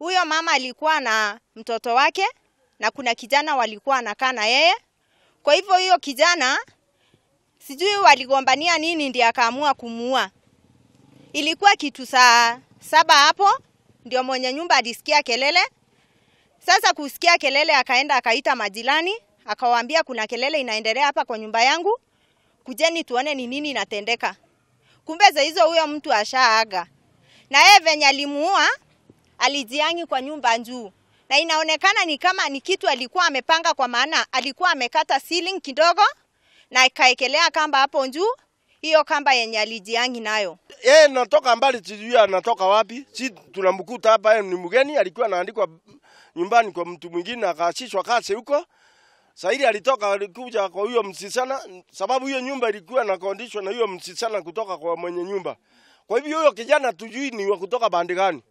Huyo mama alikuwa na mtoto wake na kuna kijana walikuwa anakaa na yeye. Kwa hivyo hiyo kijana sijui waligombania nini ndiye akaamua kumuua. Ilikuwa kitu saa 7 hapo ndio mwenye nyumba alisikia kelele. Sasa kusikia kelele akaenda akaita majirani, akawaambia kuna kelele inaendelea hapa kwa nyumba yangu. Kujeni tuone ni nini inatendeka. Kumbe za hizo huyo mtu ashaaga. Na yeye venye alimuua alijiangi kwa nyumba juu. Na inaonekana ni kama ni kitu alikuwa amepanga, kwa maana alikuwa amekata ceiling kidogo na akaekelea kamba hapo juu, hiyo kamba yenye alijiangi nayo. Yeye natoka mbali, sijui anatoka wapi. Si tunamkuta hapa, yeye ni mgeni, alikuwa anaandikwa nyumbani kwa mtu mwingine akaachishwa kazi huko. Sasa alitoka alikuja kwa huyo msisana, sababu hiyo nyumba ilikuwa na kondishwa na huyo msisana kutoka kwa mwenye nyumba. Kwa hivyo huyo kijana tujui ni wa kutoka bandi gani.